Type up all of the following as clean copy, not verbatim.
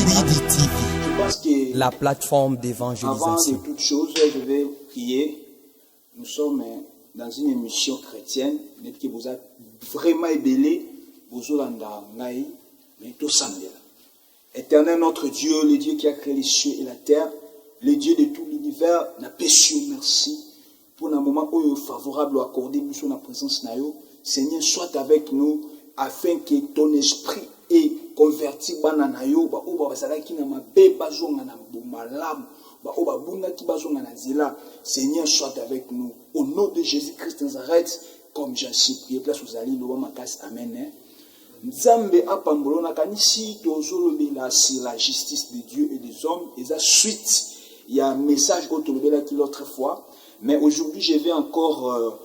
Iridi TV, Je pense que la plateforme avant d'évangélisation. de toute chose, je vais prier. Nous sommes dans une émission chrétienne. Peut-être que vous êtes vraiment ébélé. Vous avez mais tout semble. Éternel notre Dieu, le Dieu qui a créé les cieux et la terre, le Dieu de tout l'univers, n'a péché, merci pour un moment favorable à accorder sur la présence de Dieu. Seigneur, sois avec nous afin que ton esprit est converti banana yo ba oba basalaki na mabe bazonga na malamu ba oba bunga ki bazonga na nzela. Seigneur, sois avec nous au nom de Jésus-Christ de Nazareth, comme j'ai ainsi prié. Place aux alliés loba makas, amen. Nzambe apambolo na kanisi tozolobela sur la justice de Dieu et des hommes, et ça suite il y a un message autolobela qui l'autre fois, mais aujourd'hui je vais encore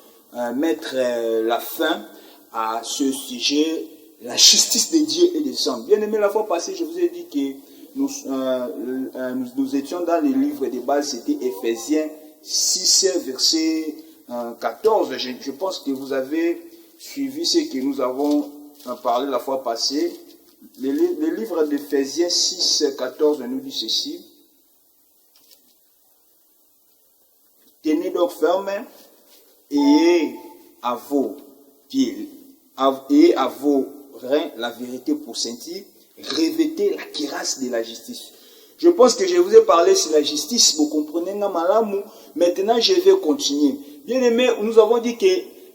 mettre la fin à ce sujet, la justice de Dieu et des hommes. Bien aimé, la fois passée, je vous ai dit que nous étions dans le livre de base, c'était Éphésiens 6, verset 14. Je pense que vous avez suivi ce que nous avons parlé la fois passée. Le livre d'Éphésiens 6, 14 nous dit ceci. Tenez donc ferme et à vos pieds et à vos reins la vérité pour sentir, revêtez la cuirasse de la justice. Je pense que je vous ai parlé sur la justice, vous comprenez, maintenant je vais continuer. Bien aimé, nous avons dit que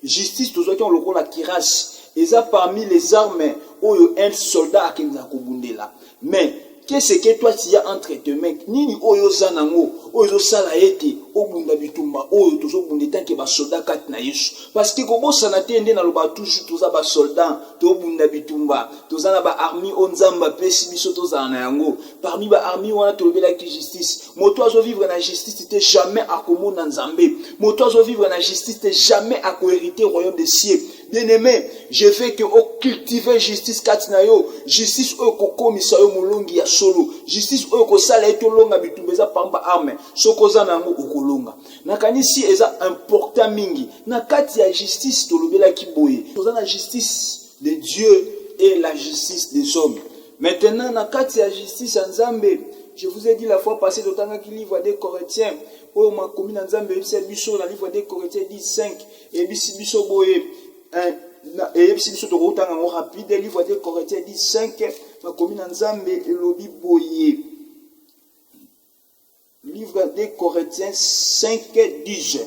justice, tous ceux qui ont le rôle la cuirasse, et ça parmi les armes où un soldat qui nous a combundé là. Mais qu'est-ce que toi tu as entre tes mains? Nini oyo zanango, oyo sala ete, obunda bitumba, oyo tozo bunde tanke ba soldat kat na Yesu. Parce que kobo sanate ende na loba toujours toza ba soldat, to bunda bitumba, toza na ba army onzamba pesi biso toza na yango. Parmi ba army wana to lobela ki justice. Moto azo vivre na justice t'es jamais à komona nzambe. Moto azo vivre na justice t'es jamais à hériter royaume des cieux. Bien aimé, je fais que o cultiver justice kat na yo, justice o kokomisa yo molongi ya solo, justice oyo kosala etolonga bitumba eza pamba arme sokoza nango okolonga nakanisi eza important mingi na kati ya justice tolobelaki boye toza na justice de Dieu et la justice des hommes. Maintenant na kati ya justice ya Nzambe, je vous ai dit la fois passée totangaki livre des Corinthiens oyo makomi na Nzambe ebisa biso na livre des Corinthiens 10:5 ebisi biso boye et ebisi biso tokotanga ngo rapide livre des Corinthiens 10:5 makomi na Nzambe elobi boye. Livre des Corinthiens 5:10.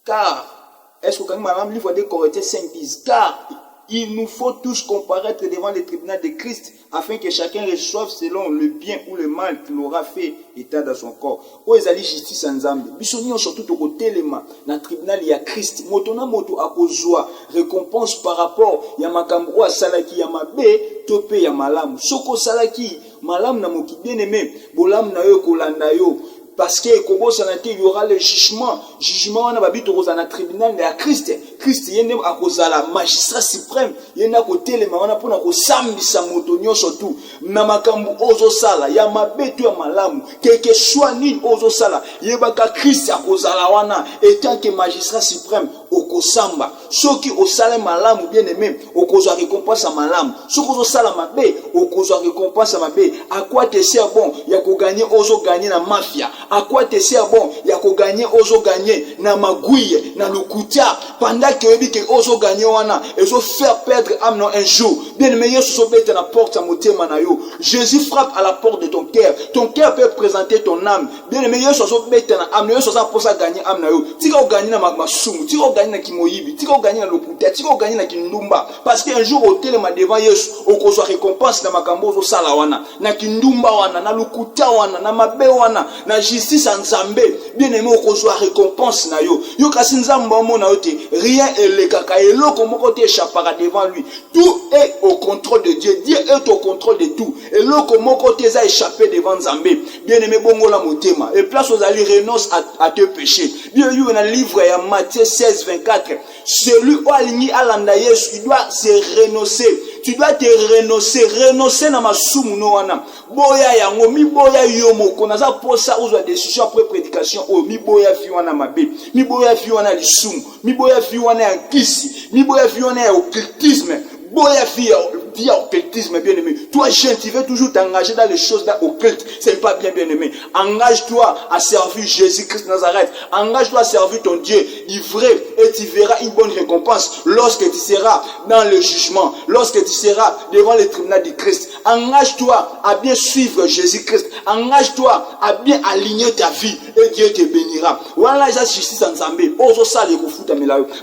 Car, est-ce que quand même livre des Corinthiens 5:10, car il nous faut tous comparaître devant le tribunal de Christ afin que chacun reçoive selon le bien ou le mal qu'il aura fait état dans son corps. O ezali justice Nzambe. Bisoni surtout to kotelema na tribunal ya Christ. Moto na moto akozwa récompense par rapport ya makambo o asalaki ya mabe to pe ya malamu. Soko salaki malamu na moki bien aimé, bolam na yo kolanda yo. Parce que il y aura le jugement. Jugement, on a babi to na tribunal de Christ. Christ yende akozala magistrat suprême. Yende akote le mawana pona ko sambisa moto nyonso tu. Na makambu ozo sala ya mabetu ya malamu. Quelque soit ni ozo sala. Yebaka Christ akozala wana étant que magistrat suprême okosamba. Soki osala malamu bien aimé, okozwa récompense à malamu. Soki ozo sala mabe, okozwa récompense à mabe. À quoi te sert bon? Ya ko gagner ozo gagner na mafia. À quoi te sert bon? Ya ko gagner ozo gagner na magouille, na lukuta. Pendant que webi ke ozo gagner wana, ezo faire perdre âme non un jour. Bien aimé, Yesu bête na porte à motema na yo. Jésus frappe à la porte de ton cœur. Ton cœur peut présenter ton âme. Bien aimé, Yesu bête na âme, Yesu ça pour ça gagner âme na yo. Tika o gagner na masumu, tika o gagner na kimoyibi, tika o gagner na lukuta, tika o gagner na kindumba. Parce qu'un jour au téléma devant Yesu, o kozwa récompense na makambo ozo sala wana, na kindumba wana, na lukuta wana, na mabe wana, na justice en Nzambe. Bien aimé, o kozwa récompense na yo. Yo kasi Nzambe omona yo te, rien est le kaka eloko moko te échappera devant lui. Tout est au contrôle de Dieu. Dieu est au contrôle de tout. Eloko moko te za échappé devant Nzambe. Bien aimé, bongo la motema. Et place aux alliés renonce à tes péchés. Bien aimé, dans le livre ya Matthieu 16:24. Celui où aligné à l'anda Yesu, il doit se renoncer. Tu dois te renoncer na masumu no wana. Boya yango mi boya yomo konaza posa uzwa décision après prédication o mi boya fi wana mabe. Mi boya fi wana lisumu. Mi boya fi wana ya kisi. Mi boya fi wana ya occultisme. Boya fi dit occultisme, bien aimé. Toi, jeune, tu veux toujours t'engager dans les choses occultes. C'est pas bien, bien aimé. Engage-toi à servir Jésus-Christ de Nazareth. Engage-toi à servir ton Dieu, du vrai, et tu verras une bonne récompense lorsque tu seras dans le jugement, lorsque tu seras devant le tribunal du Christ. Engage-toi à bien suivre Jésus-Christ. Engage-toi à bien aligner ta vie et Dieu te bénira. Voilà la justice en Zambie.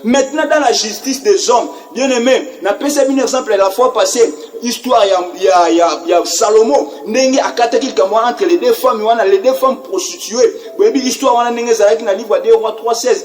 Maintenant, dans la justice des hommes, bien aimé, n'a pas un exemple la fois passée, histoire, il y a Salomon, Nenge Akataki Kamwa entre les deux femmes, les deux femmes prostituées. Histoire, on a Nenge Zalaki na livre 2 Rois 3:16.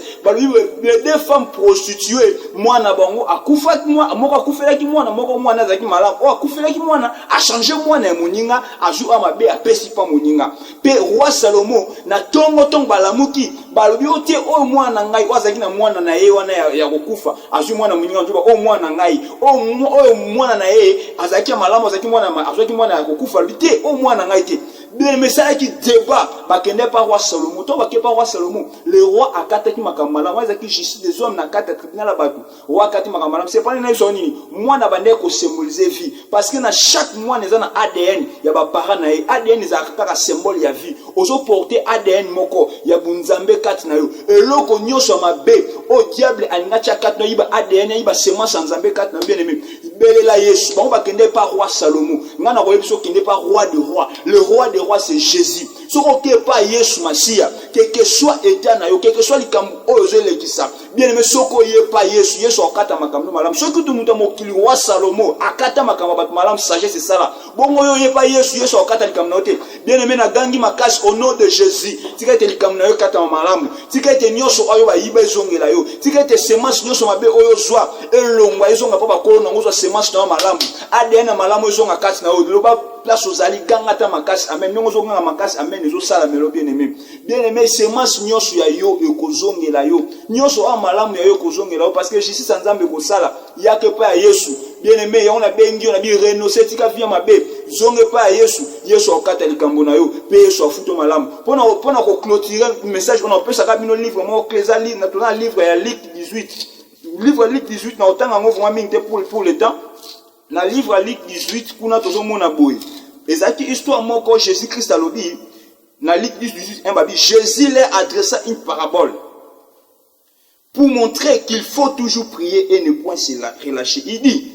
Les deux femmes prostituées, moi na bango, akufaki moi, moko akufelaki moi na moko moi na zaki malam, o akufelaki moi na a changé moi na moninga, a jou amabe a pesi pa moninga. Pe roi Salomon na tongo tong balamuki, balobi otie o moi na ngai, o zaki na moi na ye wana ya kokufa, a jou moi na moninga njoba o moi na ngai, o moi na ye azaki malamu azaki moi na kokufa lité o moi na ngai te. Bien mais ça qui débat bakende pas roi Salomon to bakende pas roi Salomon le roi akataki makamala moi zaki justice des hommes na kata tribunal la batu roi akati makamala c'est pas na soni moi na bande ko symboliser vie parce que na chaque mois neza na ADN ya ba parents na ADN za kaka symbole ya vie ozo porter ADN moko ya bunzambe kati na yo eloko nyosho mabe o diable alingacha kati na yiba ADN yiba semence nzambe kati na bien aimé belela Yesu ba bakende pas roi Salomon ngana ko yebiso kende pas roi de roi le roi de roi c'est Jésus. Ce qui n'est pas Yesu Masia, quel que soit état, quel que soit les camps, bien aimé, ce qui n'est pas Yesu, Yesu akata makambo malam. Ce que tout le monde a dit, roi Salomon, akata makambo malam, sagesse c'est ça là. Bon, moi, il n'est pas Yesu, Yesu akata les camps. Bien aimé, na gangi makas au nom de Jésus. Si tu es les camps kata malam, si tu es nyoso ayoba ibe zongela yo, si tu es semence nyoso mabe oyo zwa, elongwa ezonga papa kolona ngozo semence na malam. ADN malam ezonga kati na yo, loba place aux ali gangata makas amen nyongo zonga makas amen ezo sala melo bien aimé semence nyoso ya yo ekozongela yo nyoso a malamu ya yo ekozongela yo parce que Jésus sans nzambe ko sala yake pa Yesu bien aimé ya on a bengi on a bi renoncer tika via mabe zonge pa Yesu Yesu okata likambo na yo pe Yesu afuto malamu pona ko clôturer message on peut ça ka bino livre mo kleza livre na tona livre ya Luc 18 livre Luc 18 na otanga ngo vraiment mingi pour le temps. Na livre Luc 18 kuna tozomona boy ezaki histoire moko Jésus-Christ a lobby na Luc 18 Jésus leur adressa une parabole pour montrer qu'il faut toujours prier et ne point se relâcher. Il dit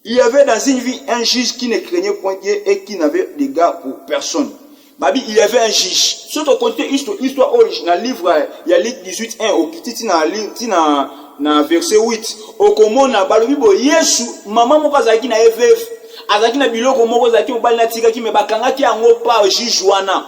il y avait dans une vie un juge qui ne craignait point Dieu et qui n'avait d'égard pour personne. Il y avait un juge. Sur ton côté histoire originale livre il y a Luc 18 1 au petit na verset 8 okomona balobi bo Yesu mama moko azaki na eveve azaki na biloko moko azaki mobali na tika ki me bakangaki yango pa juge wana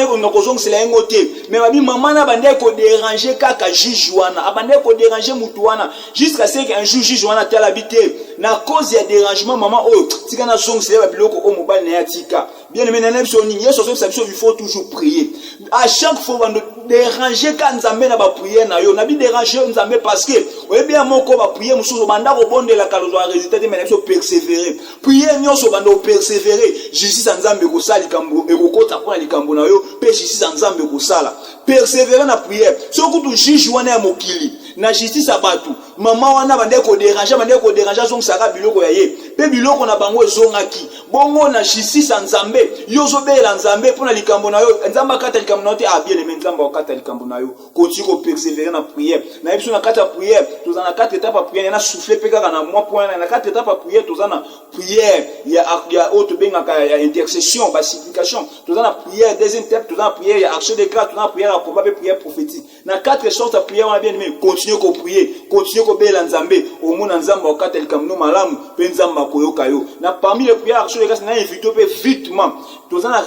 eko ngokozong sela yango te mais babi mama na bande ko déranger kaka juge wana abande ko déranger mutu wana jusqu'à ce qu'un jour juge wana tala bité na cause ya dérangement mama oyo tika na song sela biloko o mobali na tika bien aimé na nebiso ni Yesu so sabso il faut toujours prier à chaque fois bande déranger quand nzambe na ba prière na yo na bi déranger nzambe parce que oye bien moko ba prière mususu banda ko bondela kalozo résultat de meneso persévérer prière nyonso banda persévérer justice nzambe ko sala likambo ekokota kwa likambo na yo pe justice nzambe ko sala persévérer na prière soku tu juge wana ya mokili na justice abatu mama wana bande ko déranger zong saka biloko ya ye pe biloko na bango ezongaki bongo na justice nzambe yozo bela nzambe pona likambo na yo nzamba akata likambo na yo te bien aimé nzamba akata likambo na yo continue ko persévérer na prière na biso na kata prière tozana 4 étapes à prière na souffler pe kaka na moi point na 4 étapes à prière tozana prière ya auto benga ya intercession ba supplication tozana prière deuxième étape tozana prière ya action de grâce tozana prière à combat prière prophétique na 4 sortes de prière on a bien aimé continue ko prier continue ko bela nzambe au monde nzamba okata likambo malamu pe nzamba koyoka yo na parmi les prières action de grâce na invité pe vitement tozana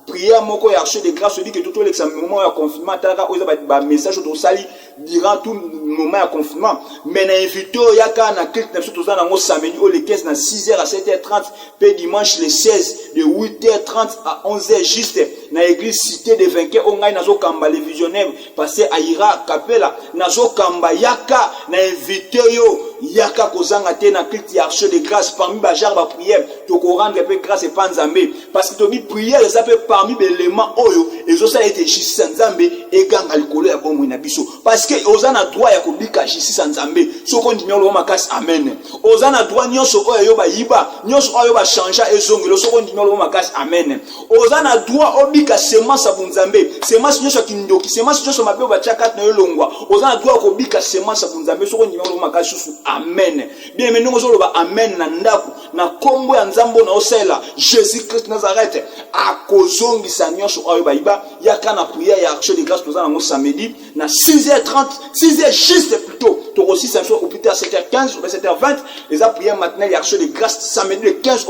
prière moko ya action de grâce dit que tout l'examen moment ya confinement taka oza ba message to sali durant tout moment ya confinement mais na invité yaka na clique na tout ça na samedi au les 15 na 6h à 7h30 pe dimanche le 16 de 8h30 à 11h juste na église cité de vainqueurs on gagne nazo kamba les visionnaires passer à Ira Capella nazo kamba yaka na invité yo yaka kozanga te na clique ya action de grâce parmi ba genre ba prière to ko rendre pe grâce et pas nzambe parce que to bi prière ça peut parmi les éléments oyo et ça a été justice nzambe et ganga likolo ya bomo na biso parce que que ozana droit ya kobika justice nzambe soko ndimi oloba makasi amen ozana droit nyonso oyo yoba yiba nyonso oyo ba changer ezongelo soko ndimi oloba makasi amen ozana droit obika semence bunzambe semence nyonso kindoki semence nyonso mabe ba chakat na yolongwa ozana droit kobika semence bunzambe soko ndimi oloba makasi susu amen bien maintenant ozoloba amen na ndako na kombo ya nzambo na osela Jésus Christ Nazareth akozongisa nyonso oyo ba yiba yaka na prière ya action de grâce tozana ngo samedi na 6h30 6h juste plutôt to aussi ça soit au plus tard 7h15 ou 7h20 les prières matinale et action de grâce samedi le 15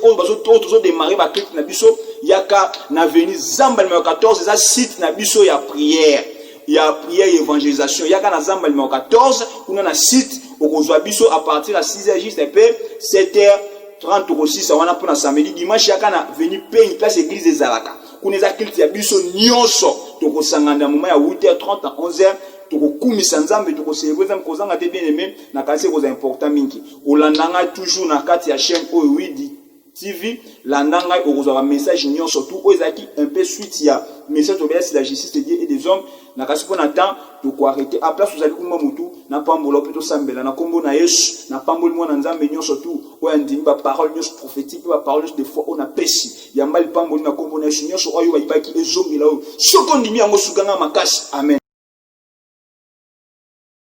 au bazo démarrer ba clip na biso yaka na venue Zamba numéro 14 ça site na biso ya prière et évangélisation yaka na Zamba numéro 14 on a site au kozwa biso à partir de 6h juste et puis 7h30 aussi ça wana pour na samedi dimanche yaka na venue Peine place église des Zalaka kuneza clip ya biso nyonso to kosangana moment ya 8h30 à 11h tokokumisa nzambe tokocélébrer nzambe kozanga te bien aimé na kasi koza important mingi olandanga toujours na kati ya chaîne Widi TV landanga okozwa message nyonso surtout oyezaki un peu suite ya message to la justice de Dieu et des hommes na kasi pona temps to ko arrêter à place uzali kuma mutu na pambola plutôt sambela na kombo na Yesu na pamboli mwana nzambe nyonso surtout oya ndimi ba parole nyonso prophétique ba parole de foi on a pesi ya mbali pamboli na kombo na Yesu nyonso oyo bayibaki ezongela oyo soko ndimi yango sukanga makasi amen.